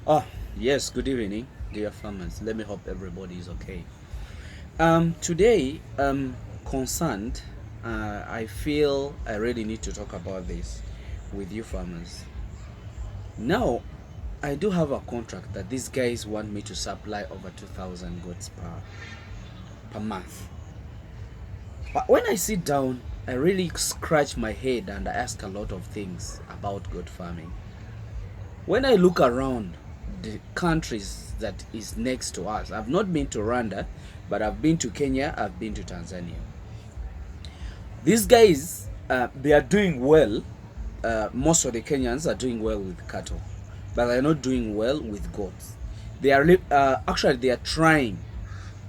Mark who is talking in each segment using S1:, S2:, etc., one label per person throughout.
S1: Oh, yes, good evening, dear farmers. Let me hope everybody is okay. Today, concerned, I feel I really need to talk about this with you farmers. Now, I do have a contract that these guys want me to supply over 2,000 goats per month. But when I sit down, I really scratch my head and I ask a lot of things about goat farming. When I look around the countries that is next to us, I've not been to Rwanda, but I've been to Kenya, I've been to Tanzania. These guys, they are doing well. Most of the Kenyans are doing well with cattle, but they're not doing well with goats. They are actually they are trying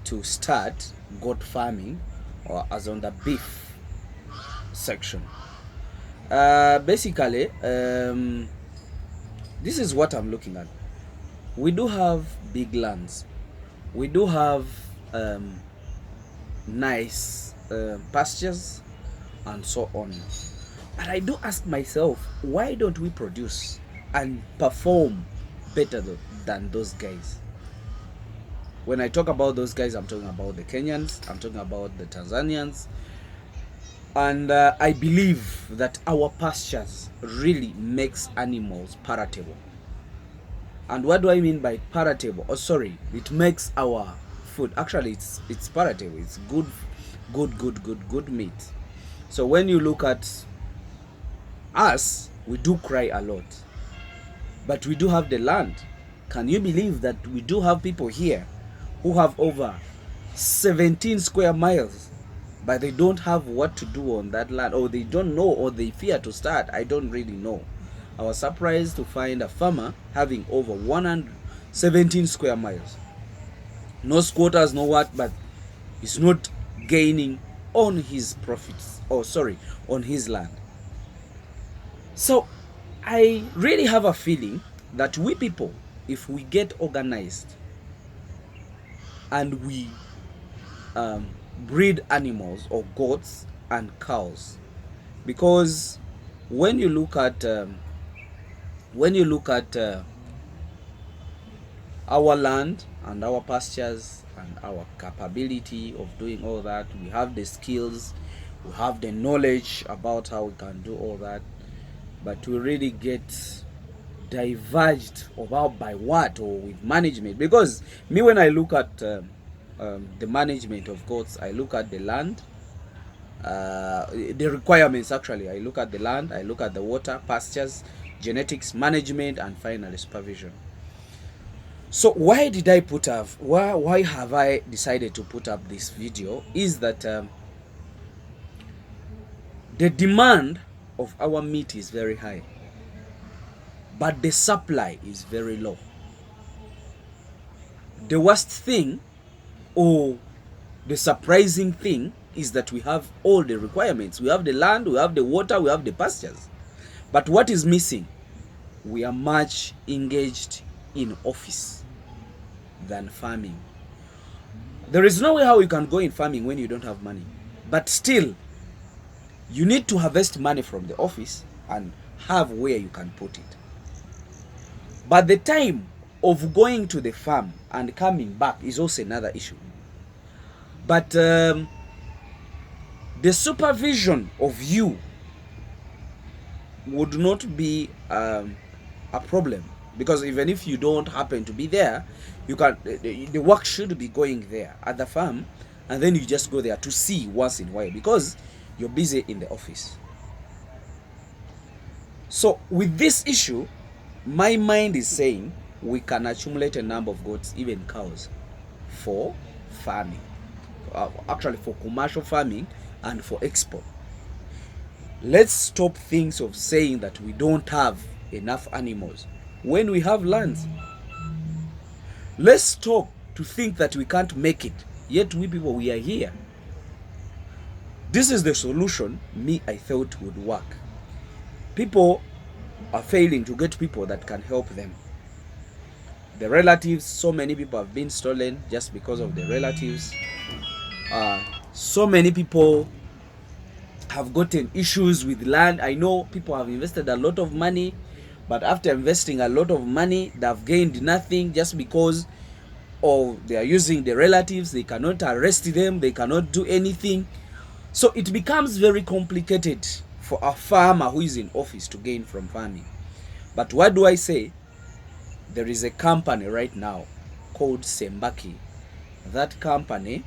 S1: to start goat farming, or as on the beef section. Basically, this is what I'm looking at. We do have big lands. We do have nice pastures and so on. But I do ask myself, why don't we produce and perform better than those guys? When I talk about those guys, I'm talking about the Kenyans, I'm talking about the Tanzanians. And I believe that our pastures really makes animals palatable. And what do I mean by palatable? Oh, sorry, it makes our food. Actually, it's palatable. It's good meat. So when you look at us, we do cry a lot, but we do have the land. Can you believe that we do have people here who have over 17 square miles, but they don't have what to do on that land, or they don't know, or they fear to start? I don't really know. I was surprised to find a farmer having over 117 square miles. No squatters, no what, but he's not gaining on his profits, or sorry, on his land. So I really have a feeling that we people, if we get organized and we breed animals or goats and cows, because when you look at our land and our pastures and our capability of doing all that, we have the skills, we have the knowledge about how we can do all that, but we really get diverged about by what, or with management. Because me, when I look at the management of goats, I look at the land, the requirements. Actually, I look at the land, I look at the water, pastures, genetics, management, and finally supervision. So why did I put up, why have I decided to put up this video is that the demand of our meat is very high, but the supply is very low. The worst thing, or the surprising thing, is that we have all the requirements. We have the land, we have the water, we have the pastures. But what is missing? We are much engaged in office than farming. There is no way how you can go in farming when you don't have money. But still, you need to harvest money from the office and have where you can put it. But the time of going to the farm and coming back is also another issue. But the supervision of you would not be a problem, because even if you don't happen to be there, you can, the work should be going there at the farm, and then you just go there to see once in a while because you're busy in the office. So with this issue, my mind is saying we can accumulate a number of goats, even cows, for farming, actually for commercial farming and for export. Let's stop things of saying that we don't have enough animals when we have lands. Let's stop to think that we can't make it, yet we people, we are here. This is the solution I thought would work. People are failing to get people that can help them. The relatives, so many people have been stolen just because of the relatives. So many people have gotten issues with land. I know people have invested a lot of money, But after investing a lot of money, they've gained nothing just because of they are using the relatives. They cannot arrest them. They cannot do anything. So it becomes very complicated for a farmer who is in office to gain from farming. But what do I say? There is a company right now called Sembaki. That company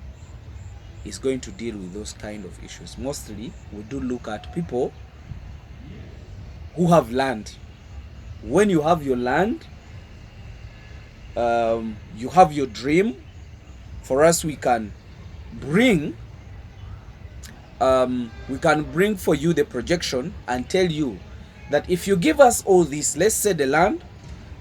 S1: is going to deal with those kind of issues. Mostly, we do look at people who have land. When you have your land, you have your dream. For us, we can bring for you the projection and tell you that if you give us all this, let's say the land,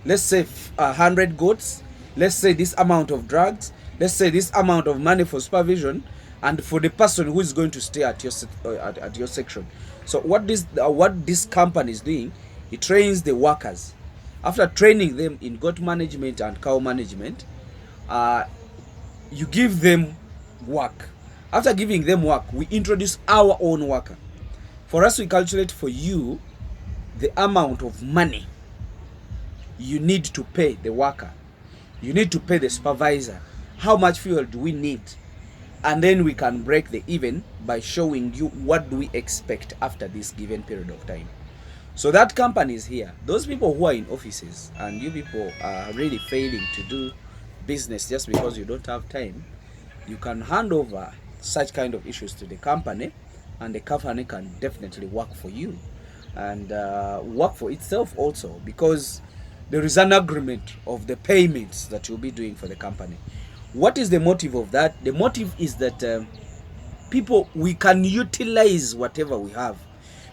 S1: let's say 100 goats, let's say this amount of drugs, let's say this amount of money for supervision, and for the person who is going to stay at your section. So what this company is doing, it trains the workers. After training them in goat management and cow management, you give them work. After giving them work, we introduce our own worker. For us, we calculate for you the amount of money you need to pay the worker. You need to pay the supervisor. How much fuel do we need? And then we can break the even by showing you what do we expect after this given period of time. So that company is here. Those people who are in offices and you people are really failing to do business just because you don't have time, you can hand over such kind of issues to the company, and the company can definitely work for you and work for itself also, because there is an agreement of the payments that you'll be doing for the company. What is the motive of that? The motive is that people, we can utilize whatever we have,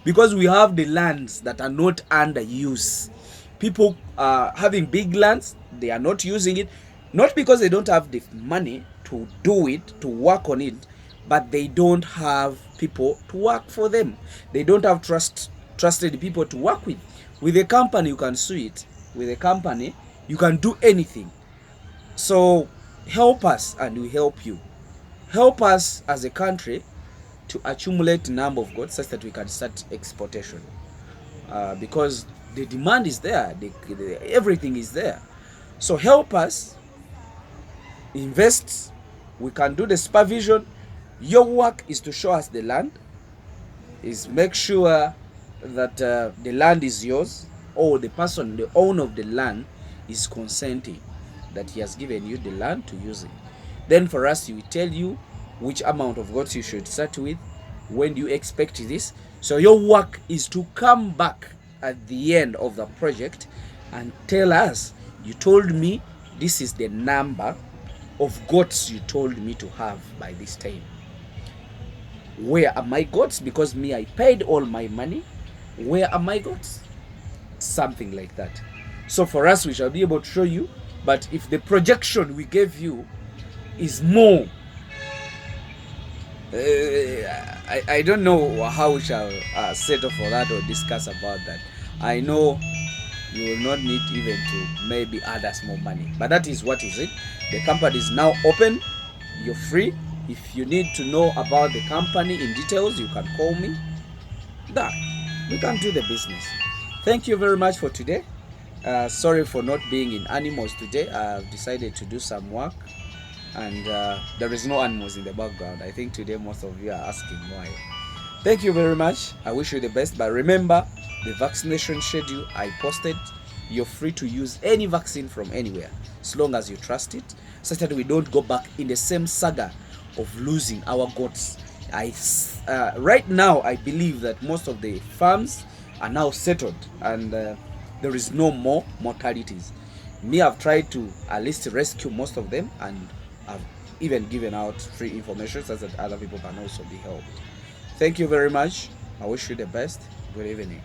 S1: because we have the lands that are not under use. People are having big lands, they are not using it, not because they don't have the money to do it, to work on it, but they don't have people to work for them. They don't have trusted people to work with. With a company, you can sue it. With a company, you can do anything. So help us and we help you. Help us as a country to accumulate number of goats such that we can start exportation. Because the demand is there, everything is there. So help us, invest, we can do the supervision. Your work is to show us the land, is make sure that the land is yours, or the person, the owner of the land, is consenting that he has given you the land to use it. Then for us, we tell you which amount of goats you should start with, when do you expect this. So your work is to come back at the end of the project and tell us, you told me this is the number of goats you told me to have by this time. Where are my goats? Because me, I paid all my money. Where are my goats? Something like that. So for us, we shall be able to show you. But if the projection we gave you is more, I don't know how we shall settle for that or discuss about that. I know you will not need even to maybe add us more money. But that is what is it. The company is now open. You're free. If you need to know about the company in details, you can call me. That we can do the business. Thank you very much for today. Sorry for not being in animals today. I've decided to do some work, and there is no animals in the background. I think today most of you are asking why. Thank you very much. I wish you the best. But remember, the vaccination schedule I posted, you're free to use any vaccine from anywhere, as long as you trust it, such that we don't go back in the same saga of losing our goats. Right now, I believe that most of the farms are now settled, and there is no more mortalities. Me, I've tried to at least rescue most of them, and I've even given out free information so that other people can also be helped. Thank you very much. I wish you the best. Good evening.